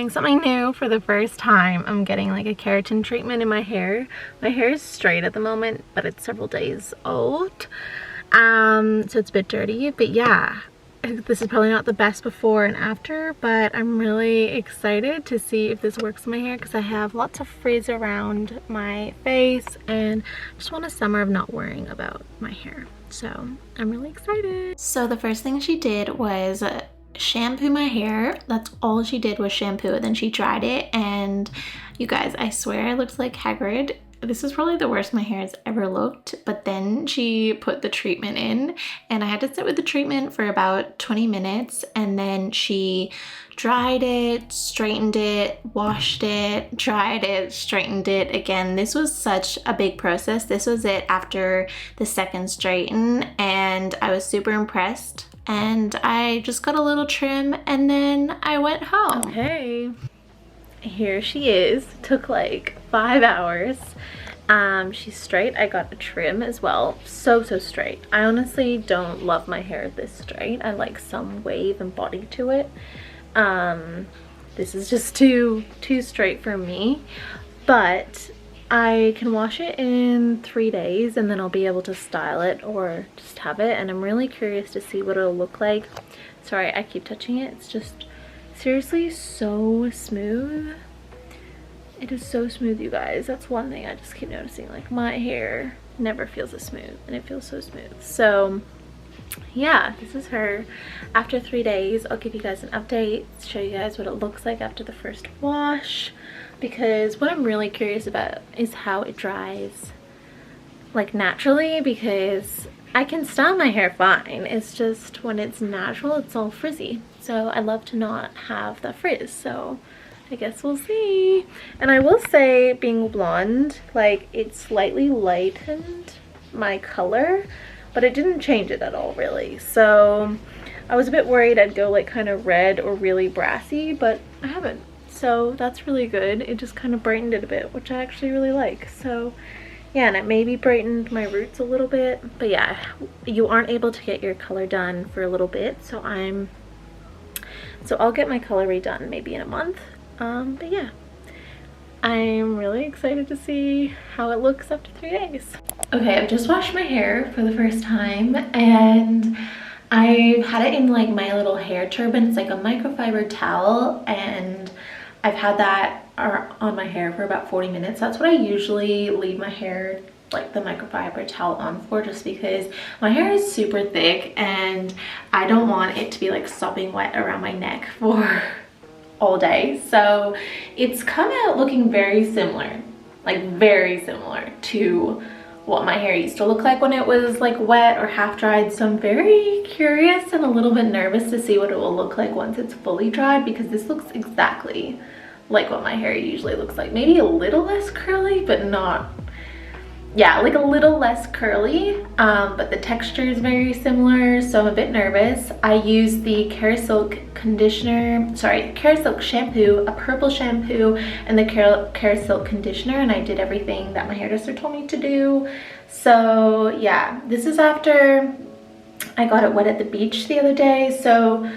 doing something new for the first time. I'm getting like a keratin treatment in my hair. My hair is straight at the moment, but it's several days old. So it's a bit dirty, but yeah, this is probably not the best before and after, but I'm really excited to see if this works in my hair because I have lots of frizz around my face and just want a summer of not worrying about my hair. So I'm really excited. So the first thing she did was shampoo my hair. That's all she did was shampoo it. Then she dried it, and you guys, I swear I looked like Hagrid. This is probably the worst my hair has ever looked, but then she put the treatment in and I had to sit with the treatment for about 20 minutes, and then she dried it, straightened it, washed it, dried it, straightened it again. This was such a big process. This was it after the second straighten, and I was super impressed. And I just got a little trim and then I went home. Okay, here she is. Took like 5 hours. She's straight. I got a trim as well. So straight. I honestly don't love my hair this straight. I like some wave and body to it. This is just too straight for me, but I can wash it in 3 days and then I'll be able to style it or just have it, and I'm really curious to see what it'll look like. Sorry, I keep touching it. It's just seriously so smooth. It is so smooth, you guys. That's one thing I just keep noticing. Like, my hair never feels as smooth, and it feels so smooth. So yeah, this is her after 3 days. I'll give you guys an update, show you guys what it looks like after the first wash, because what I'm really curious about is how it dries like naturally, because I can style my hair fine. It's just when it's natural, it's all frizzy. So I love to not have the frizz. So I guess we'll see. And I will say, being blonde, like, it slightly lightened my color, but it didn't change it at all really. So I was a bit worried I'd go like kind of red or really brassy, but I haven't. So that's really good. It just kind of brightened it a bit, which I actually really like. So yeah, and it maybe brightened my roots a little bit. But yeah, you aren't able to get your color done for a little bit. So I'll get my color redone maybe in a month. But yeah, I'm really excited to see how it looks after 3 days. Okay, I've just washed my hair for the first time, and I've had it in like my little hair turban. It's like a microfiber towel, and I've had that on my hair for about 40 minutes. That's what I usually leave my hair, like the microfiber towel on for, just because my hair is super thick and I don't want it to be like sopping wet around my neck for all day. So it's come out looking very similar, like very similar to what my hair used to look like when it was like wet or half dried. So I'm very curious and a little bit nervous to see what it will look like once it's fully dried, because this looks exactly like what my hair usually looks like. Maybe a little less curly, but not, yeah, like a little less curly, but the texture is very similar, so I'm a bit nervous. I used the Kerasilk conditioner, sorry, Kerasilk shampoo, a purple shampoo, and the Kerasilk conditioner, and I did everything that my hairdresser told me to do. So yeah, this is after I got it wet at the beach the other day. So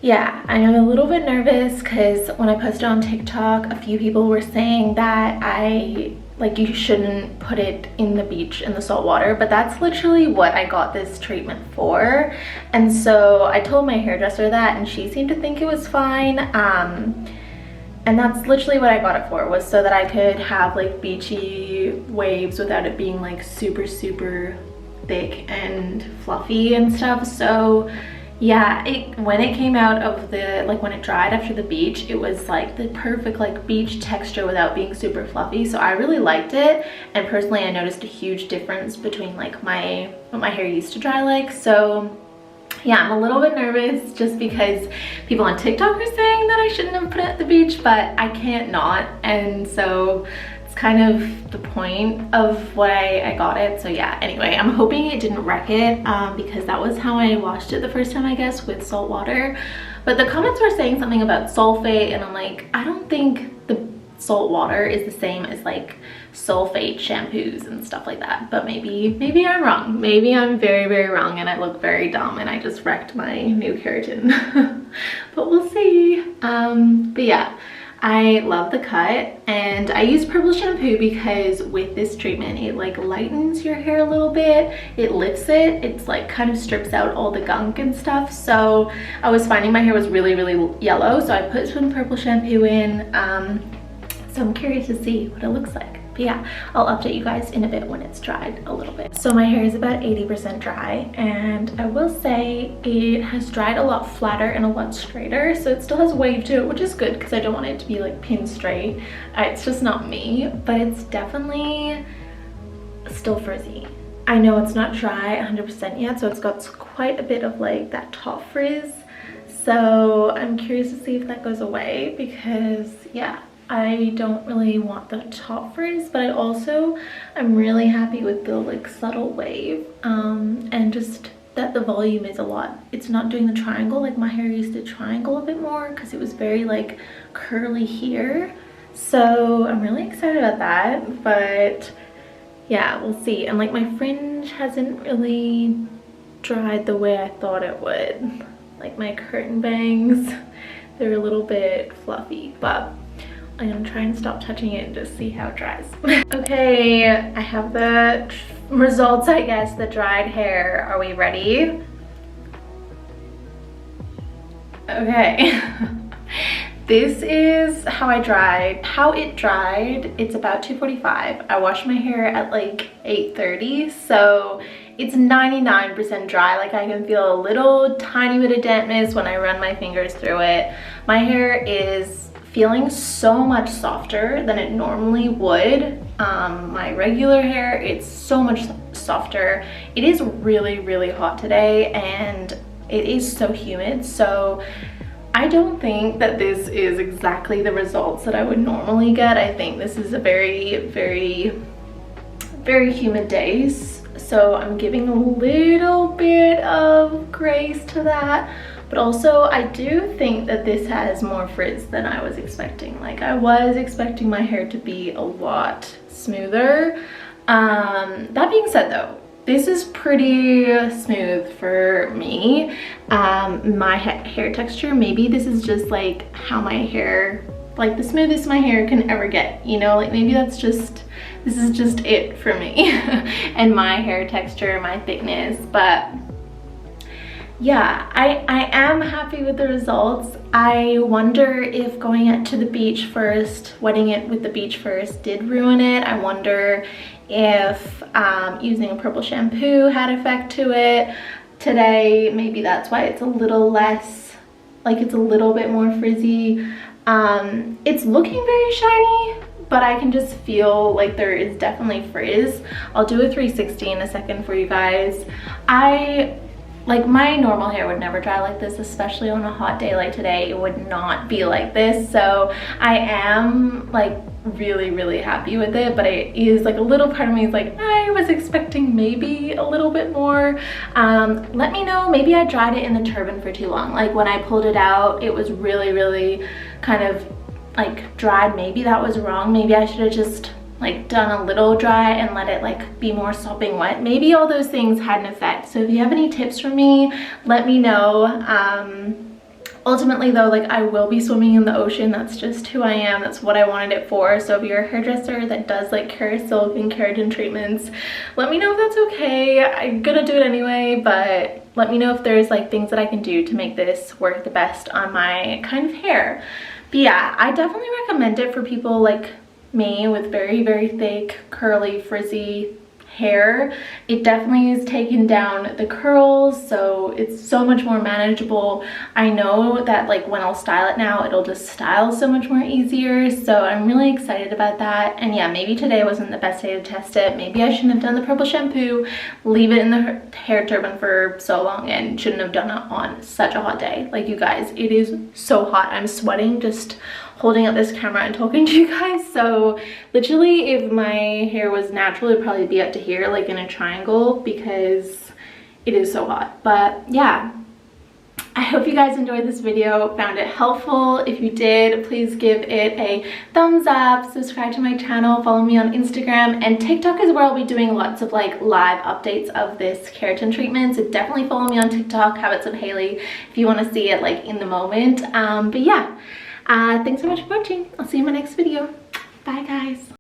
yeah, I am a little bit nervous because when I posted on TikTok, a few people were saying that you shouldn't put it in the beach in the salt water, but that's literally what I got this treatment for. And so I told my hairdresser that, and she seemed to think it was fine. And that's literally what I got it for, was so that I could have like beachy waves without it being like super thick and fluffy and stuff. So yeah, when it came out of the, like when it dried after the beach, it was like the perfect like beach texture without being super fluffy. So I really liked it, and personally I noticed a huge difference between like what my hair used to dry like. So yeah, I'm a little bit nervous just because people on TikTok are saying that I shouldn't have put it at the beach, but I can't not, and so it's kind of the point of why I got it. So yeah, anyway, I'm hoping it didn't wreck it, because that was how I washed it the first time, I guess, with salt water. But the comments were saying something about sulfate, and I'm like, I don't think the salt water is the same as like sulfate shampoos and stuff like that. But maybe I'm wrong. Maybe I'm very, very wrong and I look very dumb and I just wrecked my new keratin. But we'll see. But yeah, I love the cut, and I use purple shampoo because with this treatment it like lightens your hair a little bit, it lifts it, it's like kind of strips out all the gunk and stuff. So I was finding my hair was really, really yellow, so I put some purple shampoo in. So I'm curious to see what it looks like. But yeah, I'll update you guys in a bit when it's dried a little bit. So my hair is about 80% dry, and I will say it has dried a lot flatter and a lot straighter. So it still has wave to it, which is good because I don't want it to be like pin straight. It's just not me, but it's definitely still frizzy. I know it's not dry 100% yet, so it's got quite a bit of like that top frizz. So I'm curious to see if that goes away because yeah, I don't really want the top frizz, but I'm really happy with the like subtle wave, and just that the volume is a lot. It's not doing the triangle like my hair used to triangle a bit more because it was very like curly here. So I'm really excited about that, but yeah, we'll see. And like my fringe hasn't really dried the way I thought it would. Like my curtain bangs, they're a little bit fluffy, but I'm gonna try and stop touching it and just see how it dries. Okay, I have the results, I guess, the dried hair. Are we ready? Okay. This is how it dried. It's about 2:45. I washed my hair at like 8:30, so it's 99% dry. Like I can feel a little tiny bit of dampness when I run my fingers through it. My hair is feeling so much softer than it normally would. My regular hair, it's so much softer. It is really, really hot today and it is so humid, so I don't think that this is exactly the results that I would normally get. I think this is a very, very, very humid days, so I'm giving a little bit of grace to that. But also I do think that this has more frizz than I was expecting. Like I was expecting my hair to be a lot smoother. That being said though, this is pretty smooth for me. My hair texture, maybe this is just like how my hair, like the smoothest my hair can ever get, you know, like maybe this is just it for me and my hair texture, my thickness. But yeah, I am happy with the results. I wonder if going out to the beach first, wetting it with the beach first did ruin it. I wonder if using a purple shampoo had effect to it today. Maybe that's why it's a little less, like it's a little bit more frizzy. It's looking very shiny, but I can just feel like there is definitely frizz. I'll do a 360 in a second for you guys. Like my normal hair would never dry like this, especially on a hot day like today. It would not be like this. So I am like really, really happy with it, but it is like a little part of me is like, I was expecting maybe a little bit more. Let me know, maybe I dried it in the turban for too long. Like when I pulled it out, it was really, really kind of like dried. Maybe that was wrong. Maybe I should have just like done a little dry and let it like be more sopping wet. Maybe all those things had an effect. So if you have any tips for me, let me know. Ultimately though, like I will be swimming in the ocean. That's just who I am. That's what I wanted it for. So if you're a hairdresser that does like Kerasilk and keratin treatments, let me know if that's okay. I'm gonna do it anyway, but let me know if there's like things that I can do to make this work the best on my kind of hair. But yeah, I definitely recommend it for people like me with very, very thick, curly, frizzy hair. It definitely is taken down the curls, so it's so much more manageable. I know that like when I'll style it now, it'll just style so much more easier, so I'm really excited about that. And yeah, maybe today wasn't the best day to test it. Maybe I shouldn't have done the purple shampoo, leave it in the hair turban for so long, and shouldn't have done it on such a hot day. Like you guys, it is so hot. I'm sweating just holding up this camera and talking to you guys. So literally if my hair was natural, it'd probably be up to here like in a triangle because it is so hot. But yeah, I hope you guys enjoyed this video, found it helpful. If you did, please give it a thumbs up, subscribe to my channel, follow me on Instagram, and TikTok is where I'll be doing lots of like live updates of this keratin treatment. So definitely follow me on TikTok, Habits of Hayleigh, if you want to see it like in the moment. But yeah, thanks so much for watching. I'll see you in my next video. Bye guys.